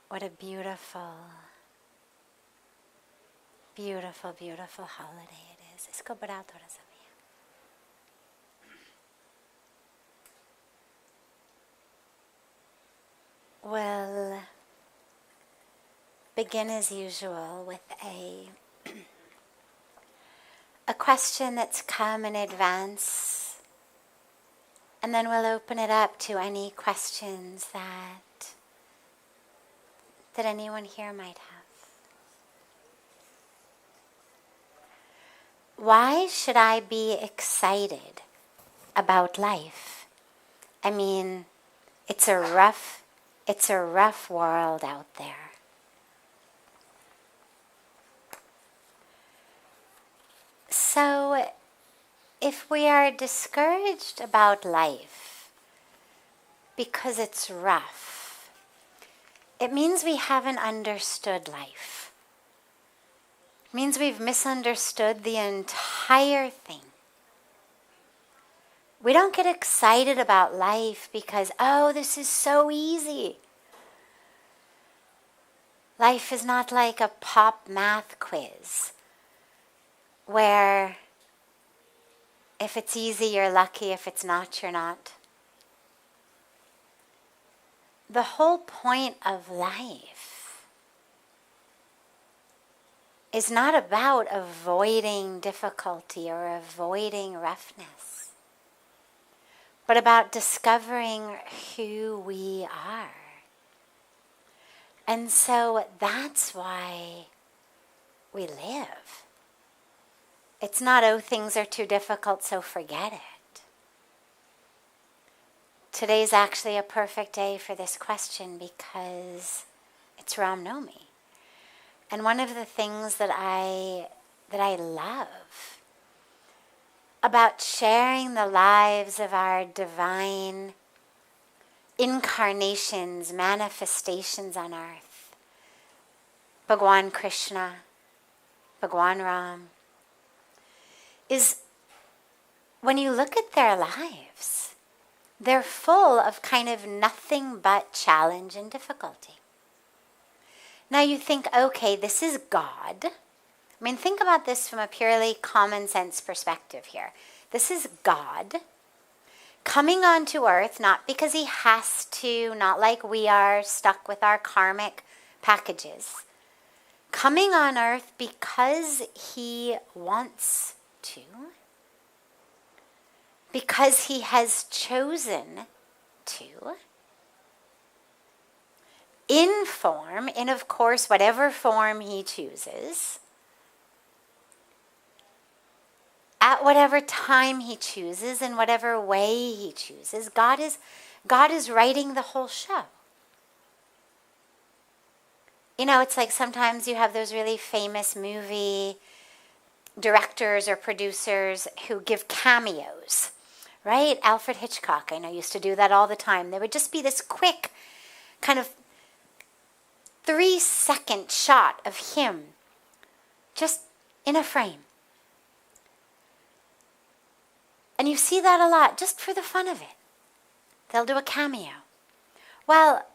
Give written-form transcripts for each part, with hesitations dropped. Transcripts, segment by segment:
What a beautiful, beautiful, beautiful holiday it is. Isko badao thoda sa bhaiya. We'll begin as usual with a question that's come in advance, and then we'll open it up to any questions that anyone here might have. Why should I be excited about life? I mean, it's a rough world out there. So, if we are discouraged about life because it's rough, it means we haven't understood life. It means we've misunderstood the entire thing. We don't get excited about life because, oh, this is so easy. Life is not like a pop math quiz where if it's easy, you're lucky. If it's not, you're not. The whole point of life is not about avoiding difficulty or avoiding roughness, but about discovering who we are. And so that's why we live. It's not, oh, things are too difficult, so forget it. Today's actually a perfect day for this question because it's Ram Navami. And one of the things that I love about sharing the lives of our divine incarnations, manifestations on earth, Bhagwan Krishna, Bhagwan Ram, is when you look at their lives, they're full of kind of nothing but challenge and difficulty. Now you think, okay, this is God. I mean, think about this from a purely common sense perspective here. This is God coming onto earth, not because he has to, not like we are stuck with our karmic packages. Coming on earth because he wants to. Because he has chosen to, in form, in of course whatever form he chooses, at whatever time he chooses, in whatever way he chooses, God is writing the whole show. You know, it's like sometimes you have those really famous movie directors or producers who give cameos. Right? Alfred Hitchcock, I know, used to do that all the time. There would just be this quick kind of 3-second shot of him just in a frame. And you see that a lot just for the fun of it. They'll do a cameo. Well,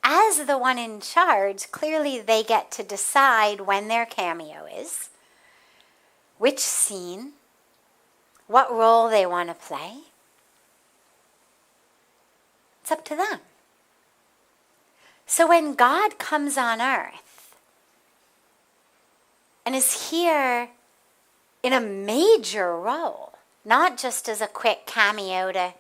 as the one in charge, clearly they get to decide when their cameo is, which scene, what role they want to play. It's up to them. So when God comes on earth and is here in a major role, not just as a quick cameo to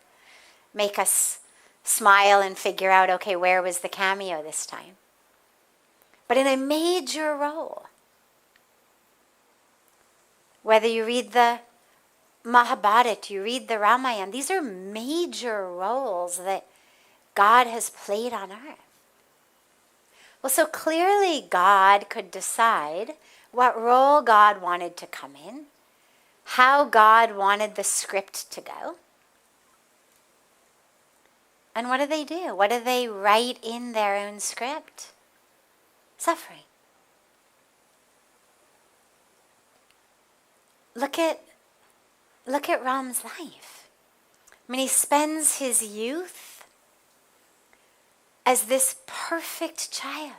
make us smile and figure out, okay, where was the cameo this time? But in a major role. Whether you read the Mahabharata, you read the Ramayana, these are major roles that God has played on earth. Well, so clearly God could decide what role God wanted to come in, how God wanted the script to go. And what do? What do they write in their own script? Suffering. Look at Ram's life. I mean, he spends his youth as this perfect child.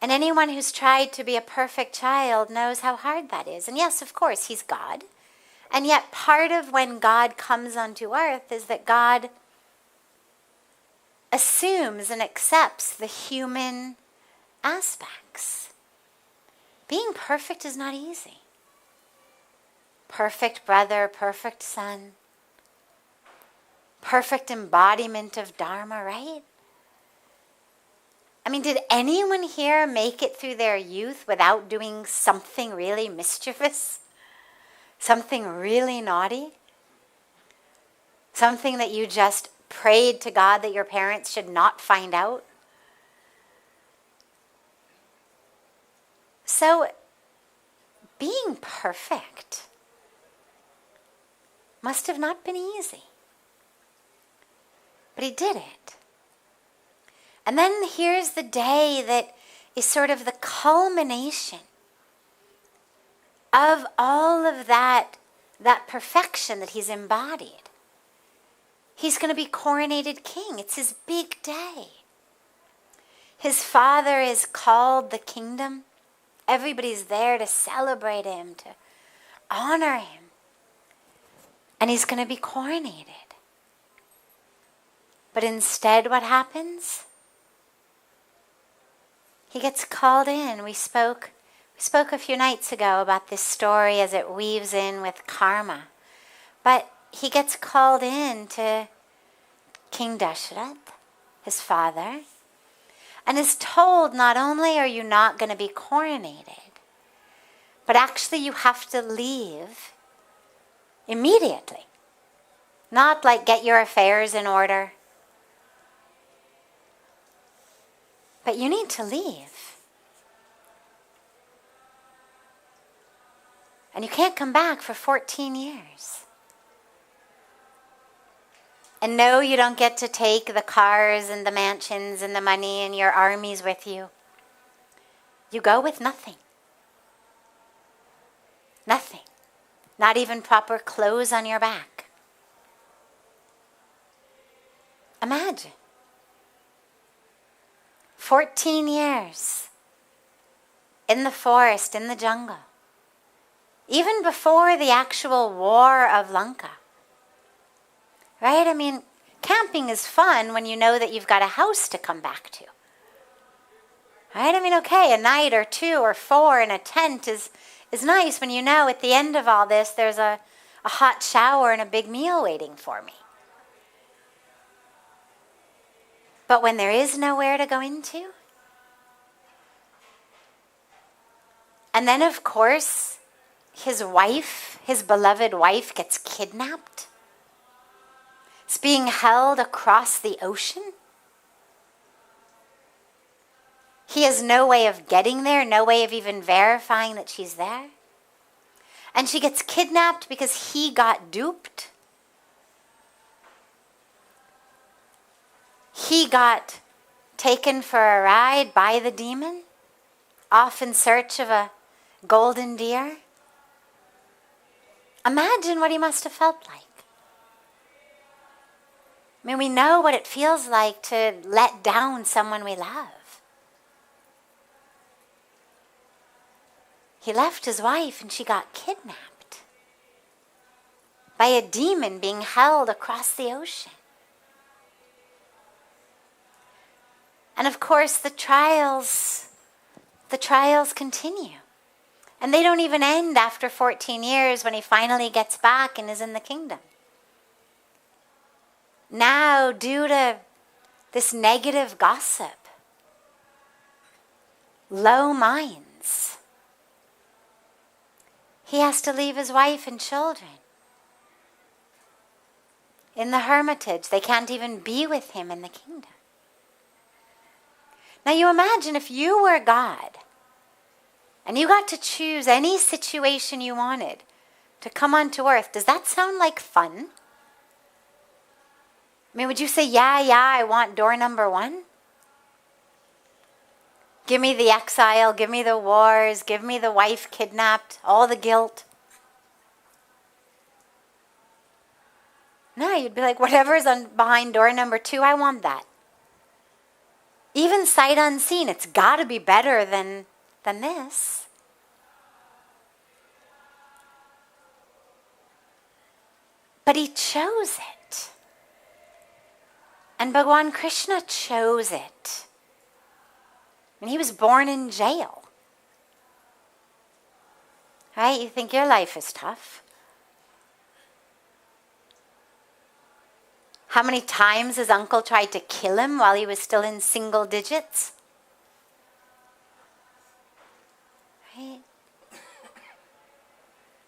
And anyone who's tried to be a perfect child knows how hard that is. And yes, of course, he's God. And yet part of when God comes onto earth is that God assumes and accepts the human aspects. Being perfect is not easy. Perfect brother, perfect son, perfect embodiment of Dharma, right? I mean, did anyone here make it through their youth without doing something really mischievous? Something really naughty? Something that you just prayed to God that your parents should not find out? So, being perfect must have not been easy. But he did it. And then here's the day that is sort of the culmination of all of that perfection that he's embodied. He's going to be coronated king. It's his big day. His father is called the kingdom. Everybody's there to celebrate him, to honor him. And he's going to be coronated. But instead, what happens? He gets called in. We spoke a few nights ago about this story as it weaves in with karma. But he gets called in to King Dashrath, his father, and is told not only are you not going to be coronated, but actually you have to leave immediately. Not like get your affairs in order. But you need to leave. And you can't come back for 14 years. And no, you don't get to take the cars and the mansions and the money and your armies with you. You go with nothing. Nothing. Not even proper clothes on your back. Imagine. 14 years in the forest, in the jungle. Even before the actual war of Lanka. Right? I mean, camping is fun when you know that you've got a house to come back to. Right? I mean, okay, a night or 2 or 4 in a tent is nice when you know at the end of all this there's a hot shower and a big meal waiting for me. But when there is nowhere to go into, and then of course his wife, his beloved wife, gets kidnapped. It's being held across the ocean. He has no way of getting there, no way of even verifying that she's there. And she gets kidnapped because he got duped. He got taken for a ride by the demon, off in search of a golden deer. Imagine what he must have felt like. I mean, we know what it feels like to let down someone we love. He left his wife and she got kidnapped by a demon being held across the ocean. And of course, the trials continue. And they don't even end after 14 years when he finally gets back and is in the kingdom. Now, due to this negative gossip, low minds, he has to leave his wife and children in the hermitage. They can't even be with him in the kingdom. Now you imagine if you were God and you got to choose any situation you wanted to come onto earth. Does that sound like fun? I mean, would you say, yeah, I want door number 1? Give me the exile, give me the wars, give me the wife kidnapped, all the guilt. No, you'd be like, whatever's behind door number 2, I want that. Even sight unseen, it's got to be better than this. But he chose it. And Bhagwan Krishna chose it. And he was born in jail. Right? You think your life is tough. How many times his uncle tried to kill him while he was still in single digits? Right?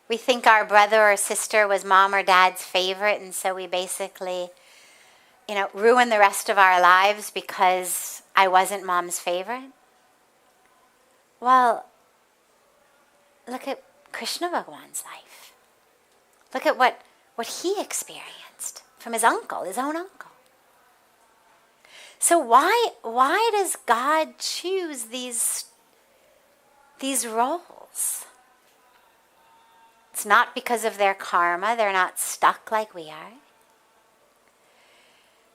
We think our brother or sister was mom or dad's favorite, and so we basically, ruin the rest of our lives because I wasn't mom's favorite. Well, look at Krishna Bhagwan's life. Look at what he experienced from his uncle, his own uncle. So why does God choose these roles? It's not because of their karma. They're not stuck like we are.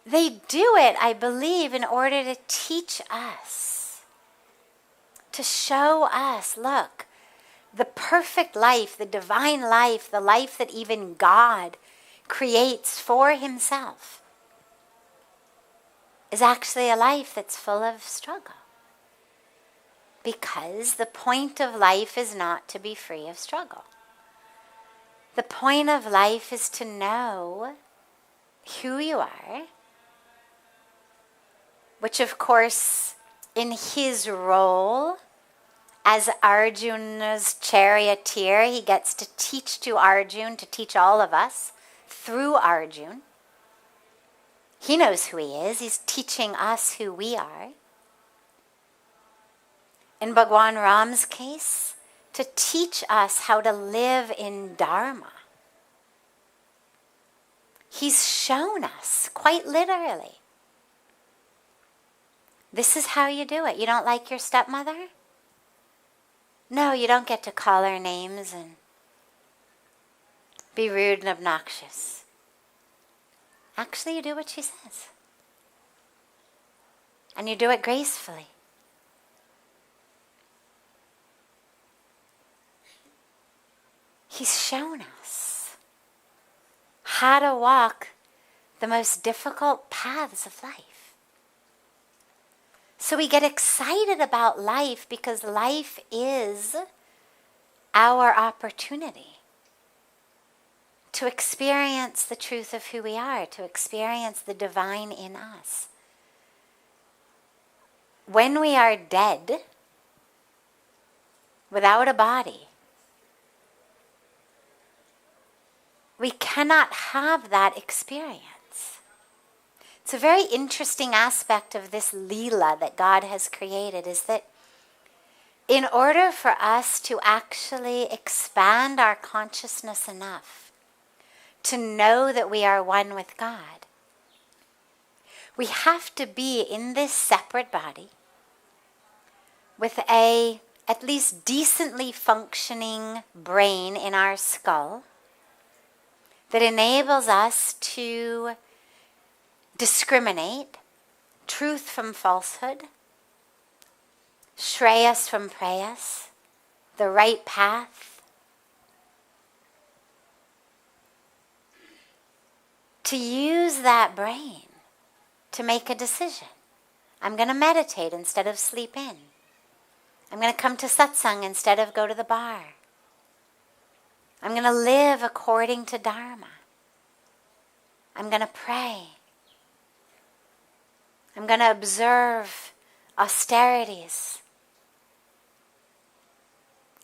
They do it, I believe, in order to teach us, to show us, look, the perfect life, the divine life, the life that even God creates for himself is actually a life that's full of struggle. Because the point of life is not to be free of struggle. The point of life is to know who you are, which of course in his role as Arjuna's charioteer, he gets to teach to Arjun, to teach all of us through Arjun. He knows who he is. He's teaching us who we are. In Bhagwan Ram's case, to teach us how to live in Dharma. He's shown us, quite literally. This is how you do it. You don't like your stepmother? No, you don't get to call her names and be rude and obnoxious. Actually, you do what she says. And you do it gracefully. He's shown us how to walk the most difficult paths of life. So we get excited about life because life is our opportunity to experience the truth of who we are, to experience the divine in us. When we are dead, without a body, we cannot have that experience. It's a very interesting aspect of this Leela that God has created, is that in order for us to actually expand our consciousness enough to know that we are one with God, we have to be in this separate body with a at least decently functioning brain in our skull that enables us to discriminate truth from falsehood, Shreyas from Preyas, the right path, to use that brain to make a decision. I'm going to meditate instead of sleep in. I'm going to come to satsang instead of go to the bar. I'm going to live according to Dharma. I'm going to pray. I'm going to observe austerities.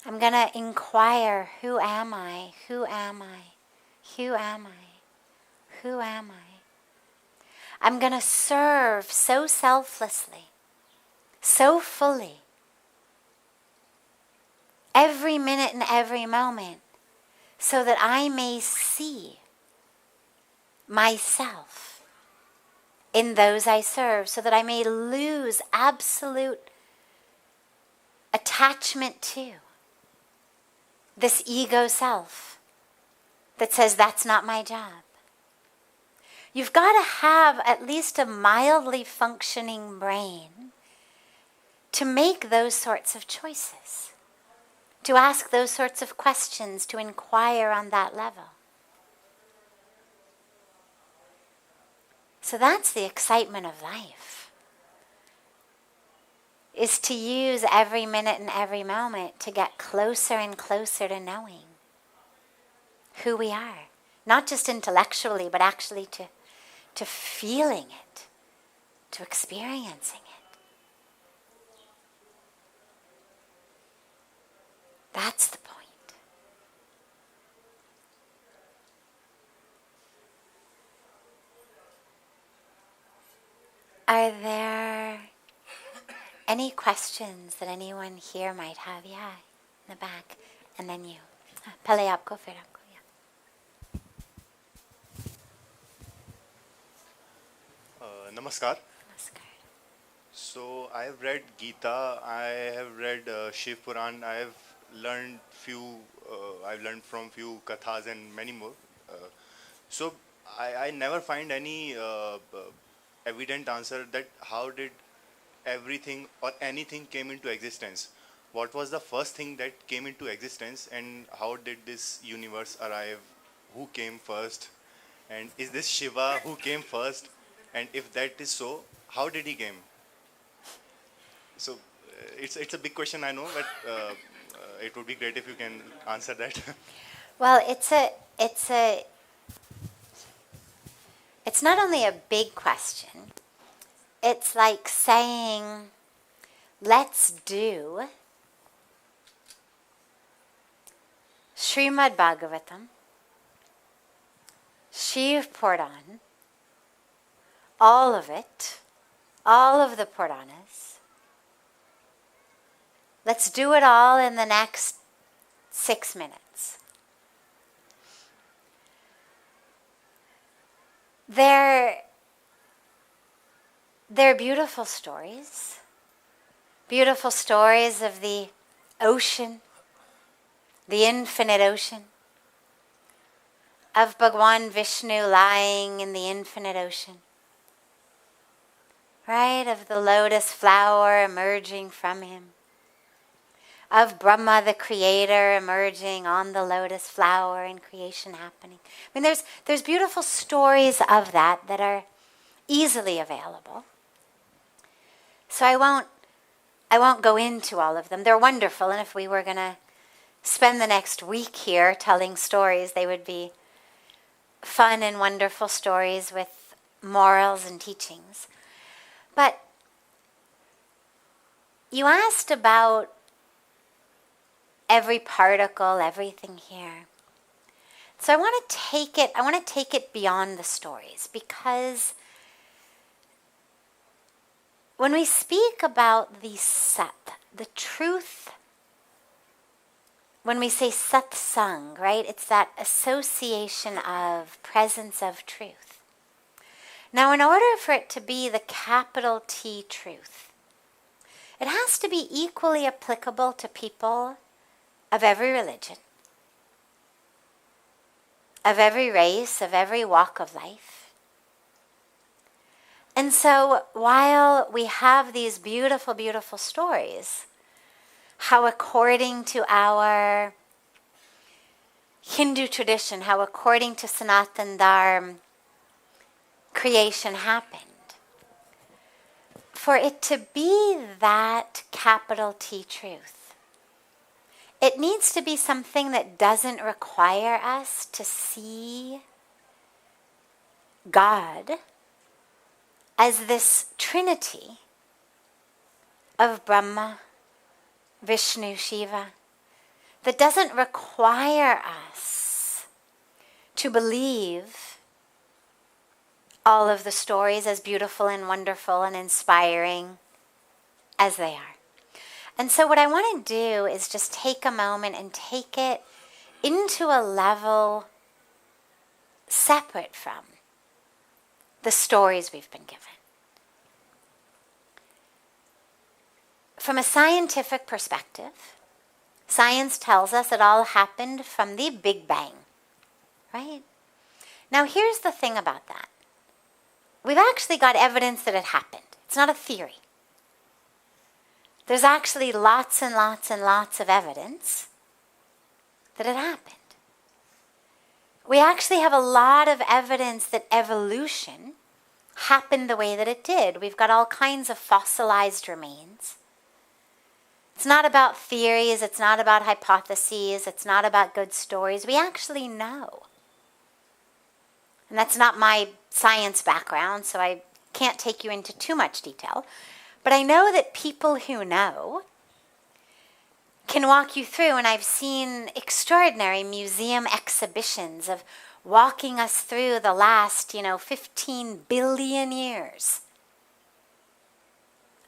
I'm going to inquire, who am I? Who am I? Who am I? Who am I? I'm going to serve so selflessly, so fully, every minute and every moment, so that I may see myself in those I serve, so that I may lose absolute attachment to this ego self that says that's not my job. You've got to have at least a mildly functioning brain to make those sorts of choices, to ask those sorts of questions, to inquire on that level. So that's the excitement of life, is to use every minute and every moment to get closer and closer to knowing who we are. Not just intellectually, but actually to feeling it, to experiencing it. That's the point. Are there any questions that anyone here might have? Yeah, in the back. And then you. Pale aapko, fir aapko. Namaskar. Namaskar. So I have read Gita. I have read Shiv Puran. I have learned few. I've learned from few kathas and many more. So I never find any evident answer that how did everything or anything came into existence. What was the first thing that came into existence, and how did this universe arrive? Who came first? And is this Shiva who came first? And if that is so, how did he came? So it's a big question, I know, but it would be great if you can answer that. Well, it's not only a big question. It's like saying, let's do Srimad Bhagavatam, Shiv Puran, all of it, all of the Puranas. Let's do it all in the next 6 minutes. They're beautiful stories of the ocean, the infinite ocean, of Bhagwan Vishnu lying in the infinite ocean, right? Of the lotus flower emerging from him, of Brahma the creator emerging on the lotus flower and creation happening. I mean, there's beautiful stories of that are easily available. So I won't go into all of them. They're wonderful, and if we were going to spend the next week here telling stories, they would be fun and wonderful stories with morals and teachings. But you asked about every particle, everything here. So I want to take it beyond the stories, because when we speak about the Sat, the truth, when we say Satsang, right, it's that association of presence of truth. Now, in order for it to be the capital T truth, it has to be equally applicable to people of every religion, of every race, of every walk of life. And so while we have these beautiful, beautiful stories, how according to our Hindu tradition, how according to Sanatan Dharma, creation happened, for it to be that capital T truth, it needs to be something that doesn't require us to see God as this trinity of Brahma, Vishnu, Shiva, that doesn't require us to believe all of the stories, as beautiful and wonderful and inspiring as they are. And so what I want to do is just take a moment and take it into a level separate from the stories we've been given. From a scientific perspective, science tells us it all happened from the Big Bang, right? Now here's the thing about that. we've actually got evidence that it happened. It's not a theory. There's actually lots and lots and lots of evidence that it happened. We actually have a lot of evidence that evolution happened the way that it did. We've got all kinds of fossilized remains. It's not about theories, it's not about hypotheses, it's not about good stories. We actually know. And that's not my science background, so I can't take you into too much detail. But I know that people who know can walk you through, and I've seen extraordinary museum exhibitions of walking us through the last, 15 billion years.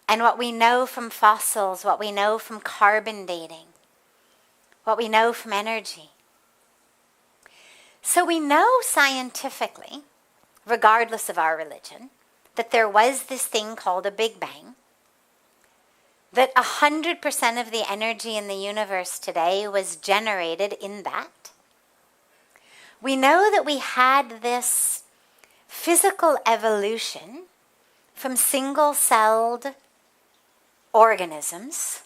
And what we know from fossils, what we know from carbon dating, what we know from energy. So we know scientifically, regardless of our religion, that there was this thing called a Big Bang, that 100% of the energy in the universe today was generated in that. We know that we had this physical evolution from single-celled organisms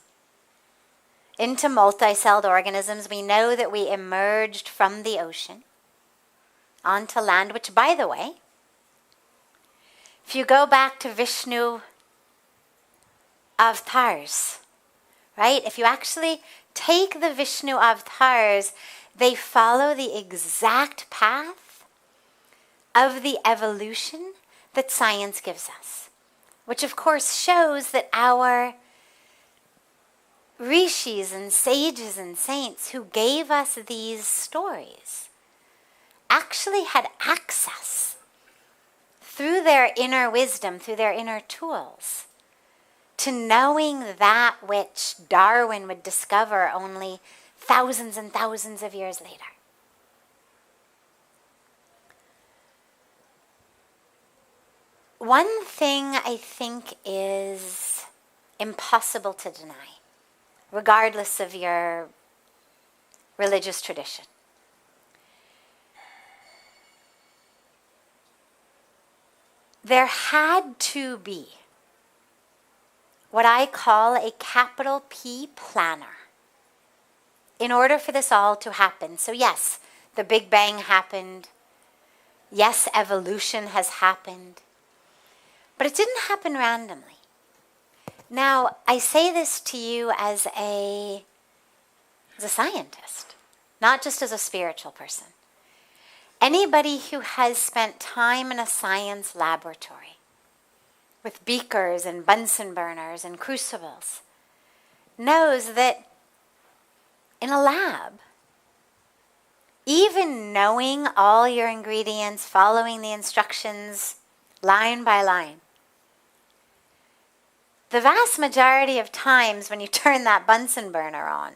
into multi-celled organisms. We know that we emerged from the ocean onto land, which, by the way, if you go back to Vishnu avatars, right? If you actually take the Vishnu avatars, they follow the exact path of the evolution that science gives us, which of course shows that our rishis and sages and saints who gave us these stories actually had access through their inner wisdom, through their inner tools, to knowing that which Darwin would discover only thousands and thousands of years later. One thing I think is impossible to deny, regardless of your religious tradition. There had to be what I call a capital P planner in order for this all to happen. So yes, the Big Bang happened. Yes, evolution has happened. But it didn't happen randomly. Now, I say this to you as a scientist, not just as a spiritual person. Anybody who has spent time in a science laboratory with beakers and Bunsen burners and crucibles knows that in a lab, even knowing all your ingredients, following the instructions line by line, the vast majority of times when you turn that Bunsen burner on,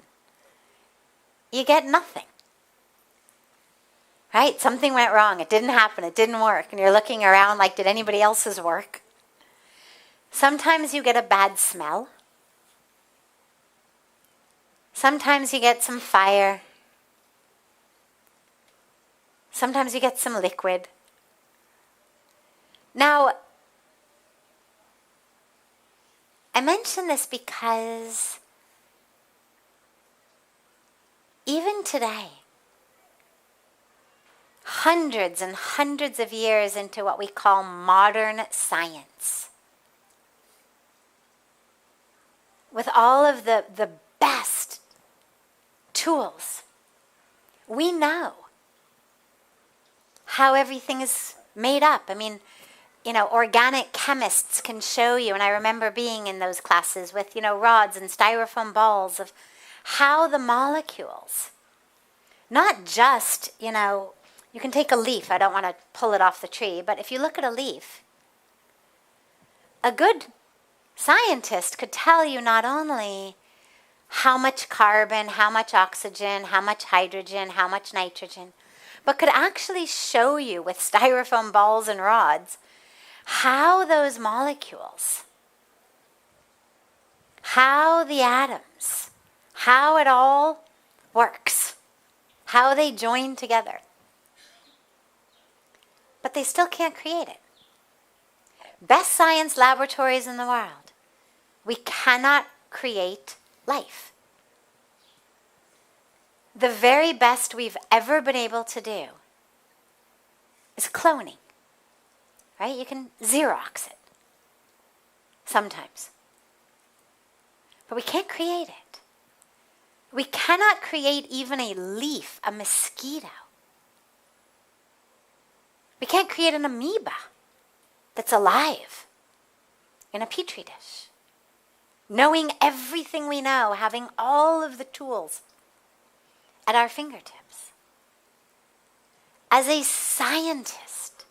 you get nothing. Right? Something went wrong. It didn't happen. It didn't work. And you're looking around like, did anybody else's work? Sometimes you get a bad smell. Sometimes you get some fire. Sometimes you get some liquid. Now, I mention this because even today, hundreds and hundreds of years into what we call modern science, with all of the best tools, we know how everything is made up. I mean, organic chemists can show you, and I remember being in those classes with, rods and styrofoam balls of how the molecules, not just, you can take a leaf. I don't want to pull it off the tree, but if you look at a leaf, a good scientist could tell you not only how much carbon, how much oxygen, how much hydrogen, how much nitrogen, but could actually show you with styrofoam balls and rods how those molecules, how the atoms, how it all works, how they join together. But they still can't create it. best science laboratories in the world, we cannot create life. The very best we've ever been able to do is cloning, right? You can Xerox it sometimes. But we can't create it. We cannot create even a leaf, a mosquito. We can't create an amoeba that's alive in a petri dish. Knowing everything we know, having all of the tools at our fingertips. As a scientist,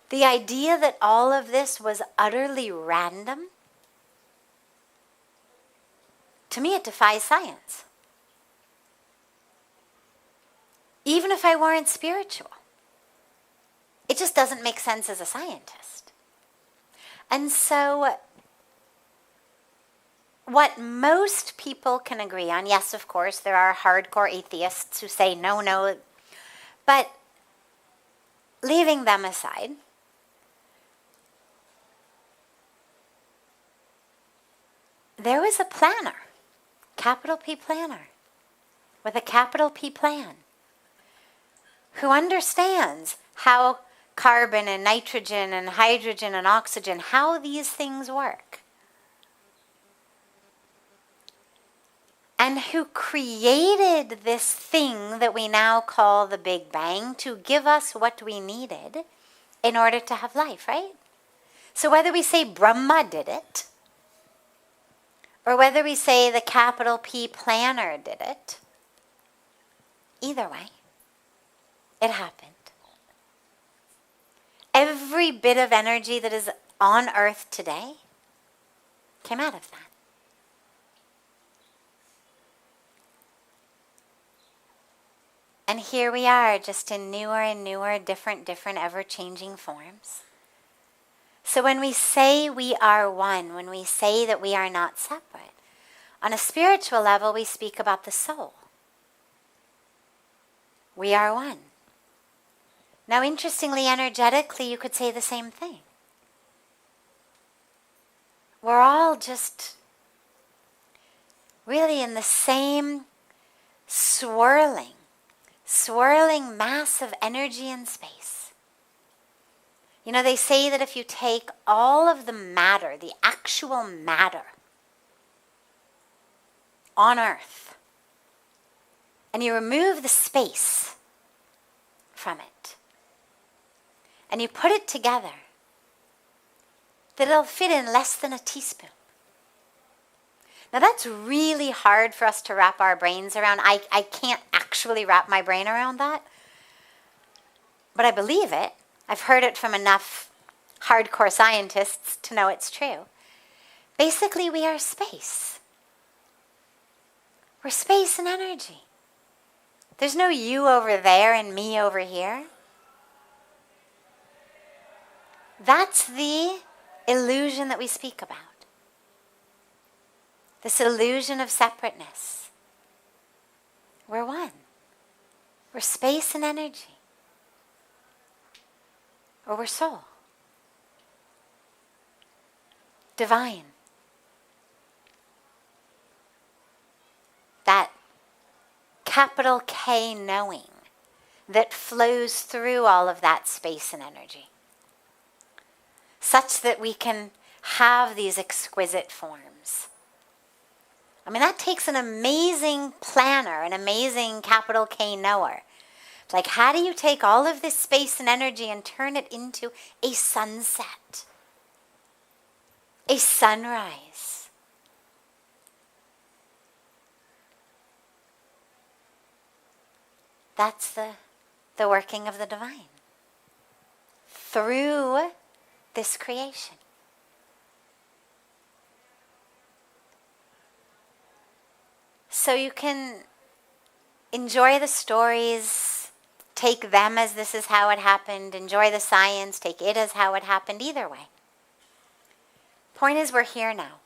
the idea that all of this was utterly random, to me it defies science. Even if I weren't spiritual, it just doesn't make sense as a scientist. And so, what most people can agree on, yes, of course, there are hardcore atheists who say no, but leaving them aside, there was a planner, capital P planner, with a capital P plan, who understands how carbon and nitrogen and hydrogen and oxygen, how these things work. And who created this thing that we now call the Big Bang to give us what we needed in order to have life, right? So whether we say Brahma did it, or whether we say the capital P planner did it, either way, it happened. Every bit of energy that is on Earth today came out of that. And here we are, just in newer and newer, different, ever-changing forms. So when we say we are one, when we say that we are not separate, on a spiritual level, we speak about the soul. We are one. Now, interestingly, energetically, you could say the same thing. We're all just really in the same swirling mass of energy and space. You know, they say that if you take all of the matter, the actual matter on Earth, and you remove the space from it, and you put it together, that it'll fit in less than a teaspoon. Now that's really hard for us to wrap our brains around. I can't actually wrap my brain around that. But I believe it. I've heard it from enough hardcore scientists to know it's true. Basically, we are space. We're space and energy. There's no you over there and me over here. That's the illusion that we speak about. This illusion of separateness. We're one. We're space and energy. Or we're soul. Divine. That capital K knowing that flows through all of that space and energy, such that we can have these exquisite forms. I mean, that takes an amazing planner, an amazing capital K knower. It's like, how do you take all of this space and energy and turn it into a sunset, a sunrise? That's the working of the divine through this creation. So you can enjoy the stories, take them as this is how it happened, enjoy the science, take it as how it happened, either way. Point is, we're here now.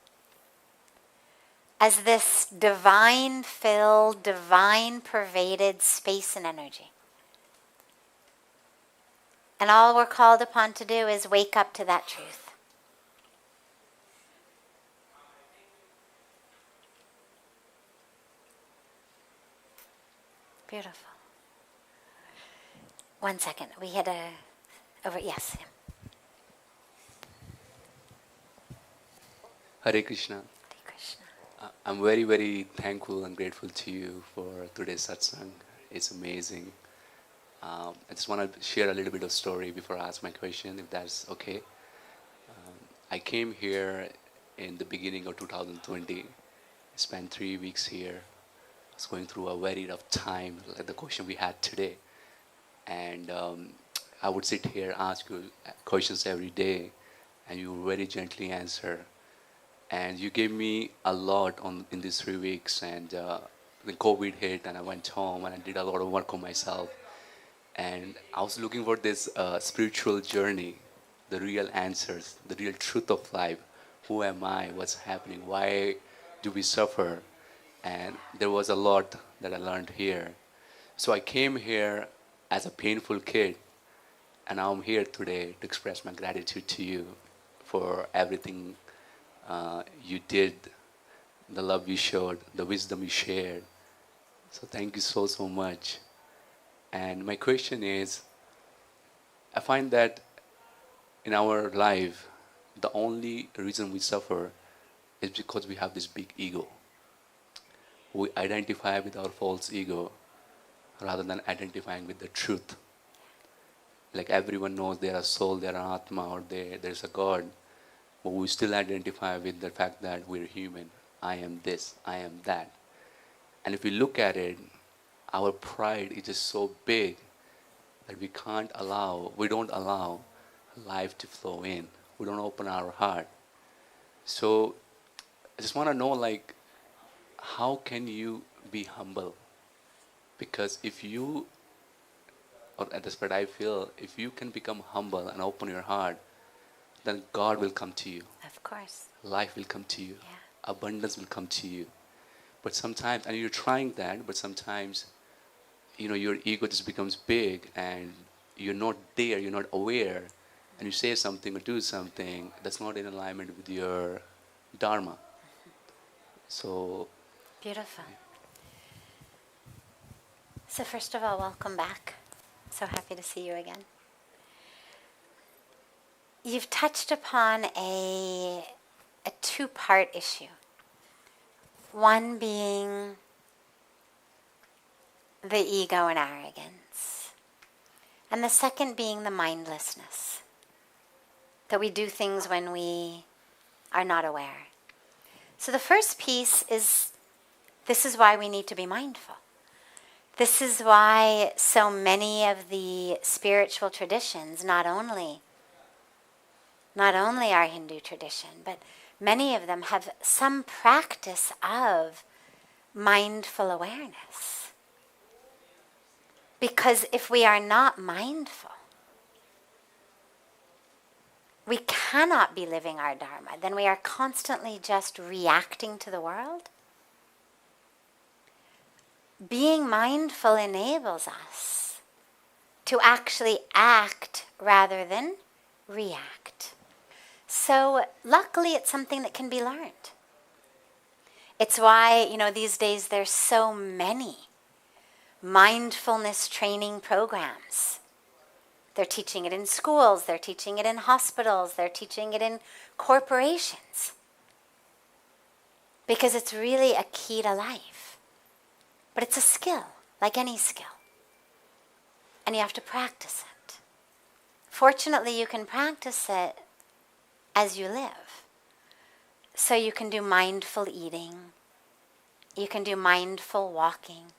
As this divine-filled, divine-pervaded space and energy. And all we're called upon to do is wake up to that truth. Beautiful. 1 second. We had a... Yes. Hare Krishna. Hare Krishna. I'm very, very thankful and grateful to you for today's satsang. It's amazing. I just want to share a little bit of story before I ask my question, if that's okay. I came here in the beginning of 2020. Spent 3 weeks here. I was going through a very rough time, like the question we had today. And I would sit here, ask you questions every day, and you very gently answer. And you gave me a lot in these 3 weeks, and the COVID hit, and I went home and I did a lot of work on myself. And I was looking for this spiritual journey, the real answers, the real truth of life. Who am I? What's happening? Why do we suffer? And there was a lot that I learned here. So I came here as a painful kid, and now I'm here today to express my gratitude to you for everything you did, the love you showed, the wisdom you shared. So thank you so, so much. And my question is, I find that in our life, the only reason we suffer is because we have this big ego. We identify with our false ego rather than identifying with the truth. Like everyone knows there is a soul, there is an Atma, or there's a God. But we still identify with the fact that we're human. I am this, I am that. And if we look at it, our pride is just so big that we don't allow life to flow in. We don't open our heart. So I just want to know, like, how can you be humble? Because if you, or that's what I feel, if you can become humble and open your heart, then God will come to you. Of course. Life will come to you. Yeah. Abundance will come to you. But sometimes, and you're trying that, but sometimes, your ego just becomes big and you're not there, you're not aware, and you say something or do something that's not in alignment with your dharma. So... Beautiful. So first of all, welcome back. So happy to see you again. You've touched upon a two-part issue. One being the ego and arrogance. And the second being the mindlessness. That we do things when we are not aware. So the first piece is, this is why we need to be mindful. This is why so many of the spiritual traditions, not only our Hindu tradition, but many of them have some practice of mindful awareness. Because if we are not mindful, we cannot be living our dharma. Then we are constantly just reacting to the world. Being mindful enables us to actually act rather than react. So luckily it's something that can be learned. It's why, these days there's so many mindfulness training programs. They're teaching it in schools, they're teaching it in hospitals, they're teaching it in corporations. Because it's really a key to life. But it's a skill, like any skill. And you have to practice it. Fortunately, you can practice it as you live. So you can do mindful eating. You can do mindful walking.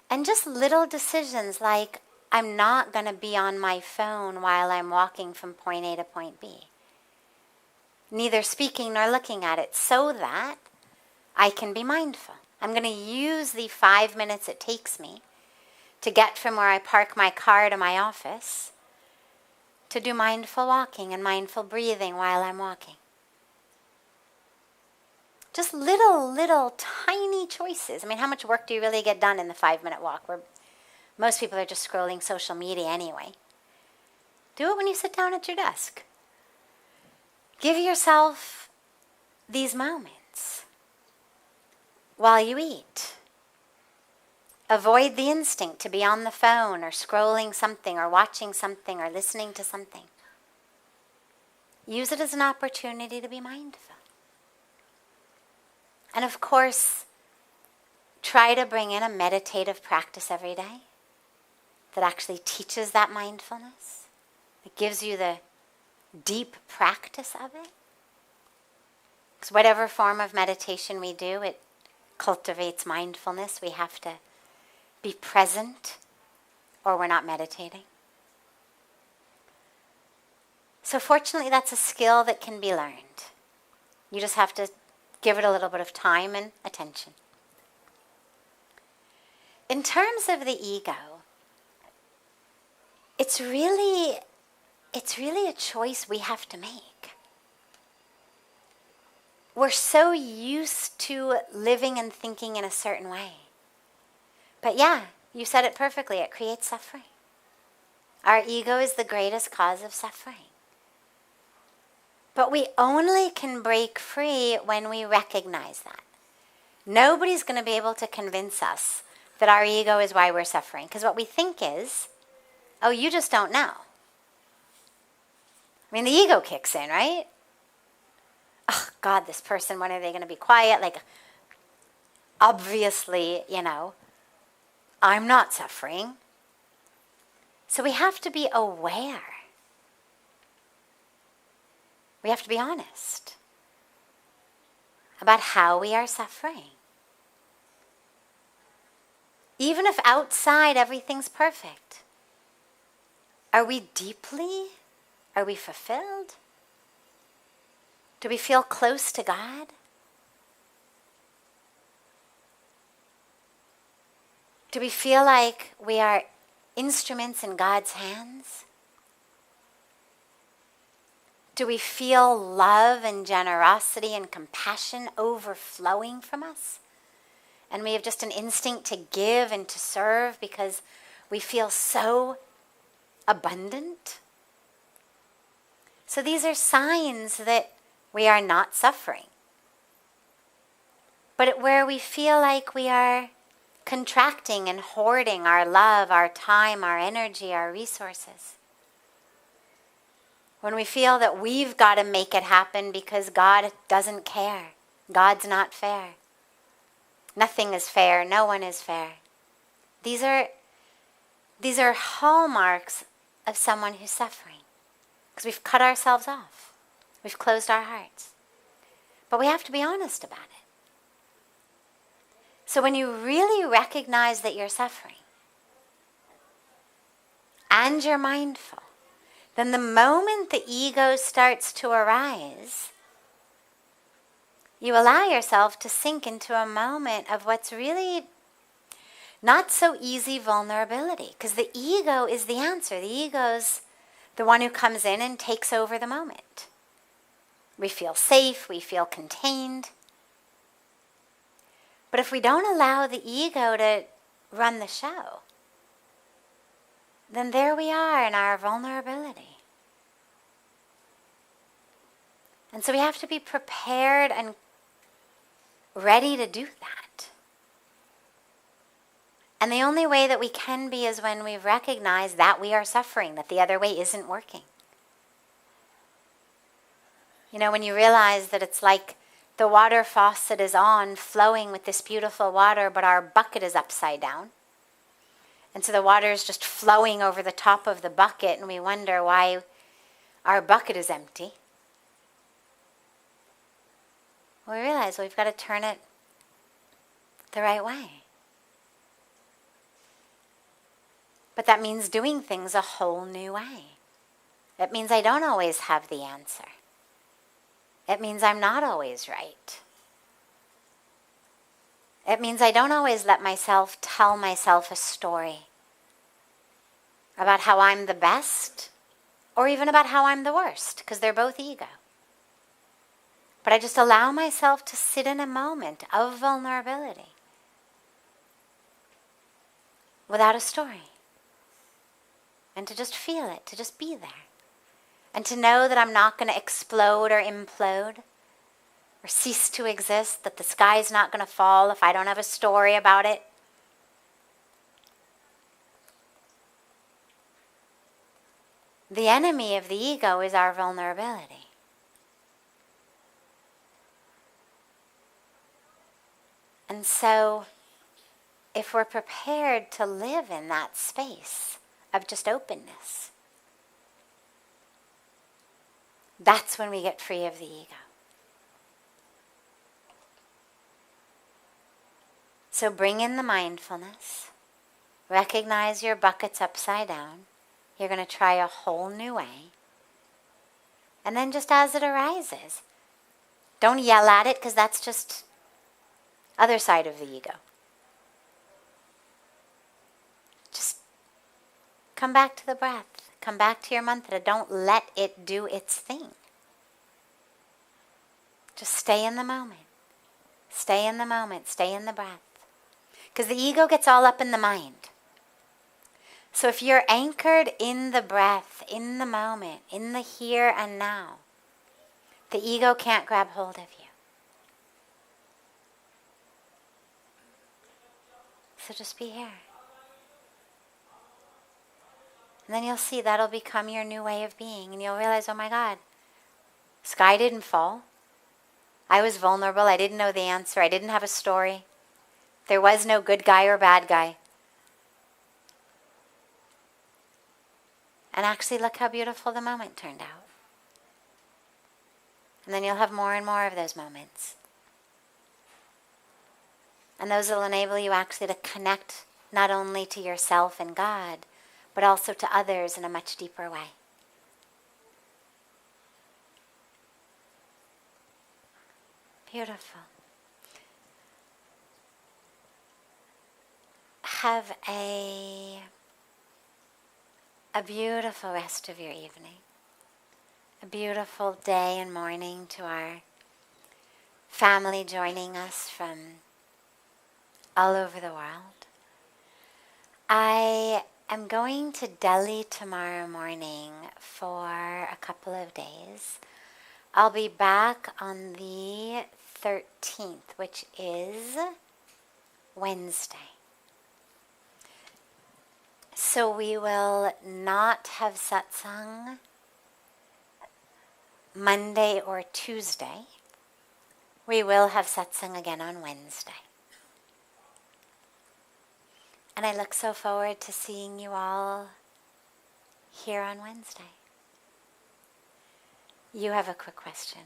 And just little decisions like, I'm not going to be on my phone while I'm walking from point A to point B. Neither speaking nor looking at it, so that I can be mindful. I'm going to use the 5 minutes it takes me to get from where I park my car to my office to do mindful walking and mindful breathing while I'm walking. Just little tiny choices. I mean, how much work do you really get done in the 5-minute walk? Where most people are just scrolling social media anyway. Do it when you sit down at your desk. Give yourself these moments while you eat. avoid the instinct to be on the phone or scrolling something or watching something or listening to something. Use it as an opportunity to be mindful. And of course, try to bring in a meditative practice every day that actually teaches that mindfulness. It gives you the deep practice of it. Because whatever form of meditation we do, it cultivates mindfulness. We have to be present or we're not meditating. So fortunately, that's a skill that can be learned. You just have to give it a little bit of time and attention. In terms of the ego, it's really a choice we have to make. We're so used to living and thinking in a certain way. But yeah, you said it perfectly. It creates suffering. Our ego is the greatest cause of suffering. But we only can break free when we recognize that. Nobody's going to be able to convince us that our ego is why we're suffering. Because what we think is, oh, you just don't know. I mean, the ego kicks in, right? Oh, God, this person, when are they going to be quiet? Like, obviously, I'm not suffering. So we have to be aware. We have to be honest about how we are suffering. Even if outside everything's perfect, are we fulfilled? Do we feel close to God? Do we feel like we are instruments in God's hands? Do we feel love and generosity and compassion overflowing from us? And we have just an instinct to give and to serve because we feel so abundant? So these are signs that we are not suffering. But where we feel like we are contracting and hoarding our love, our time, our energy, our resources. When we feel that we've got to make it happen because God doesn't care. God's not fair. Nothing is fair. No one is fair. These are hallmarks of someone who's suffering. Because we've cut ourselves off. We've closed our hearts. But we have to be honest about it. So when you really recognize that you're suffering, and you're mindful, then the moment the ego starts to arise, you allow yourself to sink into a moment of what's really not so easy vulnerability. Because the ego is the answer. The ego's the one who comes in and takes over the moment. We feel safe, we feel contained. But if we don't allow the ego to run the show, then there we are in our vulnerability. And so we have to be prepared and ready to do that. And the only way that we can be is when we've recognized that we are suffering, that the other way isn't working. When you realize that it's like the water faucet is on, flowing with this beautiful water, but our bucket is upside down. And so the water is just flowing over the top of the bucket, and we wonder why our bucket is empty. We realize we've got to turn it the right way. But that means doing things a whole new way. It means I don't always have the answer. It means I'm not always right. It means I don't always let myself tell myself a story about how I'm the best or even about how I'm the worst, because they're both ego. But I just allow myself to sit in a moment of vulnerability without a story and to just feel it, to just be there. And to know that I'm not going to explode or implode or cease to exist, that the sky's not going to fall if I don't have a story about it. The enemy of the ego is our vulnerability. And so, if we're prepared to live in that space of just openness, that's when we get free of the ego. So bring in the mindfulness. Recognize your bucket's upside down. You're going to try a whole new way. And then just as it arises, don't yell at it, because that's just other side of the ego. Just come back to the breath. Come back to your mantra. Don't let it do its thing. Just stay in the moment. Stay in the moment. Stay in the breath. Because the ego gets all up in the mind. So if you're anchored in the breath, in the moment, in the here and now, the ego can't grab hold of you. So just be here. And then you'll see that'll become your new way of being. And you'll realize, oh my God, sky didn't fall. I was vulnerable. I didn't know the answer. I didn't have a story. There was no good guy or bad guy. And actually, look how beautiful the moment turned out. And then you'll have more and more of those moments. And those will enable you actually to connect not only to yourself and God, but also to others in a much deeper way. Beautiful. Have a beautiful rest of your evening. A beautiful day and morning to our family joining us from all over the world. I am going to Delhi tomorrow morning for a couple of days. I'll be back on the 13th, which is Wednesday. So we will not have satsang Monday or Tuesday. We will have satsang again on Wednesday. And I look so forward to seeing you all here on Wednesday. You have a quick question.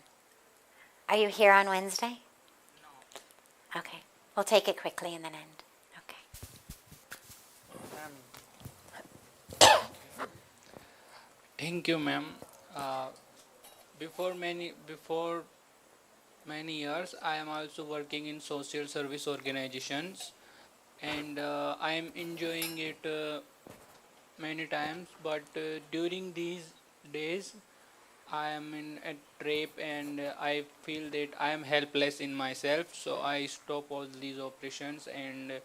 Are you here on Wednesday? No. Okay. We'll take it quickly and then end. Okay. Thank you, ma'am. Before many years, I am also working in social service organizations, and I am enjoying it many times. But during these days, I am in a trap, and I feel that I am helpless in myself. So I stop all these operations and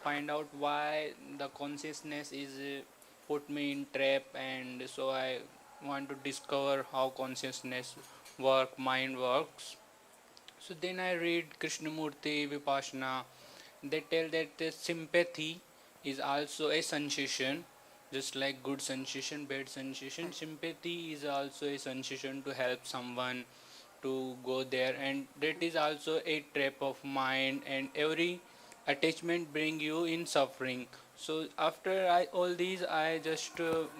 find out why the consciousness is put me in trap, and so I want to discover how consciousness mind works. So then I read Krishnamurti Vipassana. They tell that the sympathy is also a sensation, just like good sensation, bad sensation. Sympathy is also a sensation to help someone to go there, and that is also a trap of mind, and every attachment bring you in suffering. So after all these, I just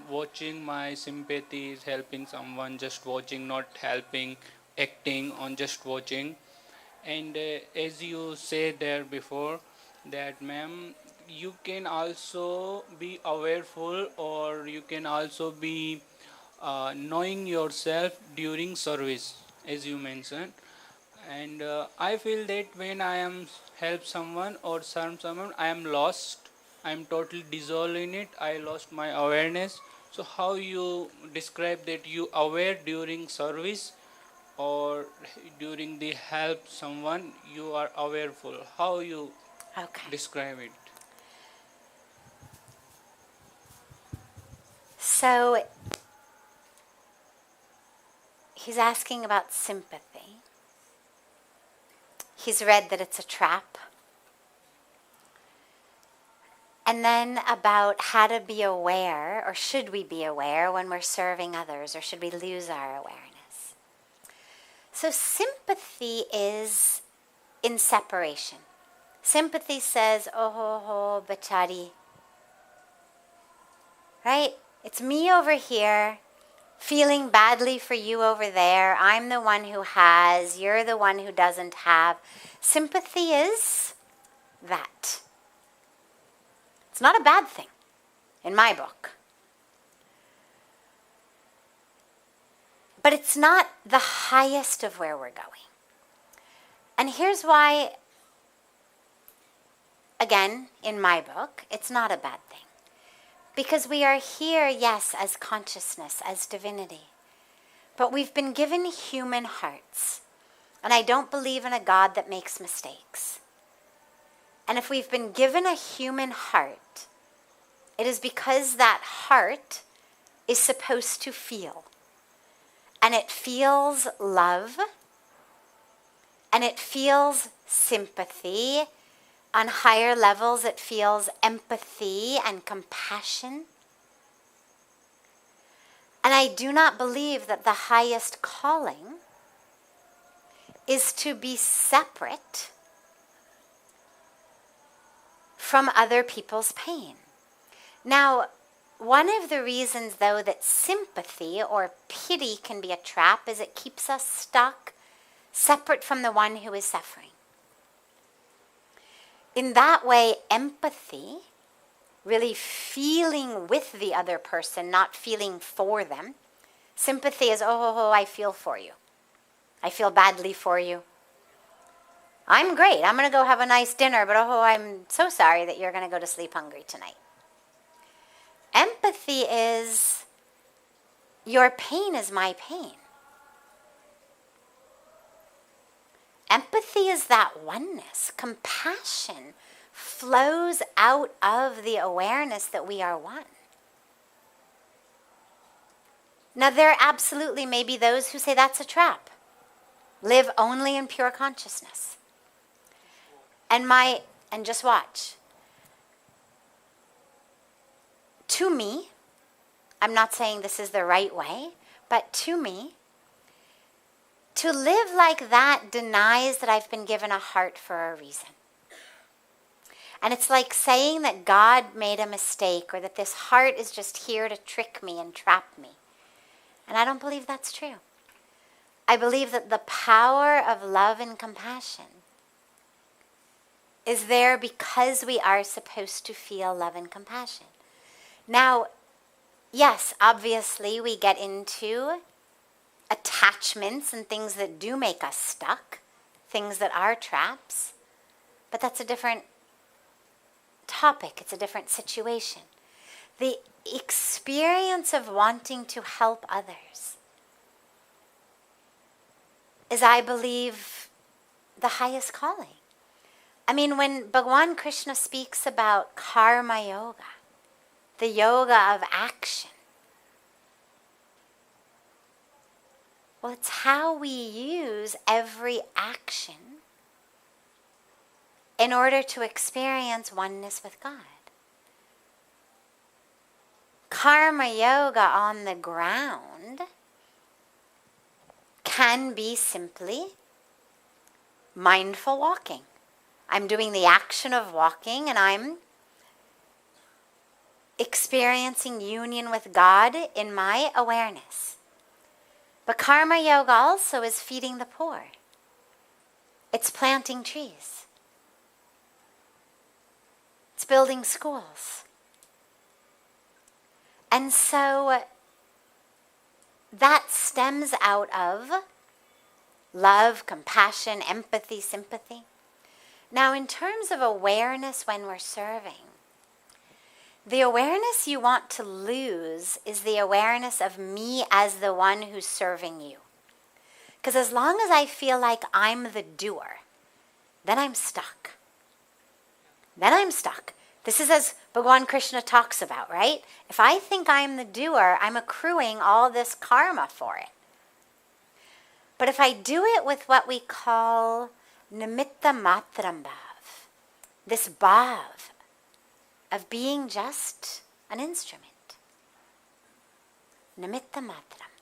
watching my sympathies, helping someone, just watching, not helping, acting on just watching. And as you said there before, that ma'am, you can also be awareful, or you can also be knowing yourself during service, as you mentioned. And I feel that when I am help someone or serve someone, I am lost. I am totally dissolved in it. I lost my awareness. So how you describe that you aware during service, or during the help someone you are awareful? How you Okay. describe it? So he's asking about sympathy. He's read that it's a trap. and then about how to be aware, or should we be aware when we're serving others, or should we lose our awareness? So sympathy is in separation. Sympathy says, oh ho ho, bachari. Right? It's me over here, feeling badly for you over there. I'm the one who has, you're the one who doesn't have. Sympathy is that. It's not a bad thing, in my book. But it's not the highest of where we're going. And here's why, again, in my book, it's not a bad thing. Because we are here, yes, as consciousness, as divinity. But we've been given human hearts. And I don't believe in a God that makes mistakes. And if we've been given a human heart, it is because that heart is supposed to feel. And it feels love. And it feels sympathy. On higher levels, it feels empathy and compassion. And I do not believe that the highest calling is to be separate from other people's pain. Now, one of the reasons, though, that sympathy or pity can be a trap is it keeps us stuck, separate from the one who is suffering. In that way, empathy, really feeling with the other person, not feeling for them. Sympathy is, oh, I feel for you. I feel badly for you. I'm great. I'm going to go have a nice dinner, but oh, I'm so sorry that you're going to go to sleep hungry tonight. Empathy is, your pain is my pain. Empathy is that oneness. Compassion flows out of the awareness that we are one. Now, there absolutely may be those who say that's a trap. Live only in pure consciousness. And just watch. To me, I'm not saying this is the right way, but to me, to live like that denies that I've been given a heart for a reason. And it's like saying that God made a mistake or that this heart is just here to trick me and trap me. And I don't believe that's true. I believe that the power of love and compassion is there because we are supposed to feel love and compassion. Now, yes, obviously we get into attachments and things that do make us stuck, things that are traps, but that's a different topic, it's a different situation. The experience of wanting to help others is, I believe, the highest calling. I mean, when Bhagavan Krishna speaks about karma yoga, the yoga of action, well, it's how we use every action in order to experience oneness with God. Karma yoga on the ground can be simply mindful walking. I'm doing the action of walking and I'm experiencing union with God in my awareness. But karma yoga also is feeding the poor. It's planting trees. It's building schools. And so that stems out of love, compassion, empathy, sympathy. Now, in terms of awareness when we're serving, the awareness you want to lose is the awareness of me as the one who's serving you. Because as long as I feel like I'm the doer, then I'm stuck. Then I'm stuck. This is as Bhagavan Krishna talks about, right? If I think I'm the doer, I'm accruing all this karma for it. But if I do it with what we call nimitta matram bhav, this bhav of being just an instrument. Nimitta matram,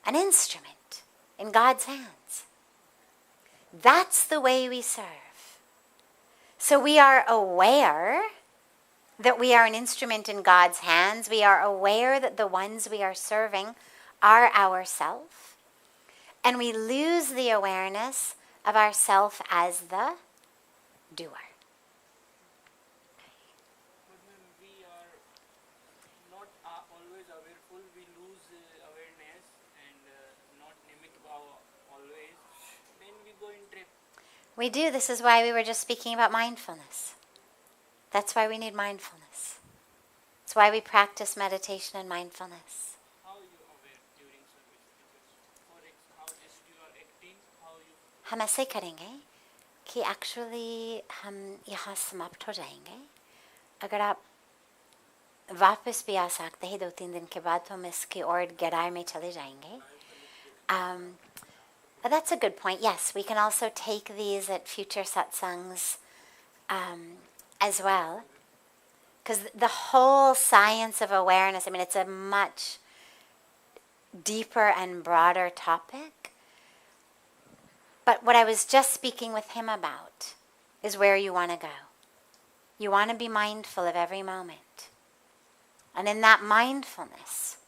an instrument in God's hands. That's the way we serve. So we are aware that we are an instrument in God's hands. We are aware that the ones we are serving are ourself. And we lose the awareness of ourself as the doer. But when we are not always awareful, we lose awareness and not nimit bhava always, then we go in trip. We do. This is why we were just speaking about mindfulness. That's why we need mindfulness. It's why we practice meditation and mindfulness. How you aware during service? Because how just you are acting, how you... हम ऐसे करेंगे कि actually हम यहाँ समाप्त हो जाएंगे. अगर आप वापस भी आ सकते हैं 2-3 दिन के बाद, तो हम इसकी और गहराई में चले जाएंगे. But that's a good point. Yes, we can also take these at future satsangs as well. Because the whole science of awareness, I mean, it's a much deeper and broader topic. But what I was just speaking with him about is where you want to go. You want to be mindful of every moment. And in that mindfulness,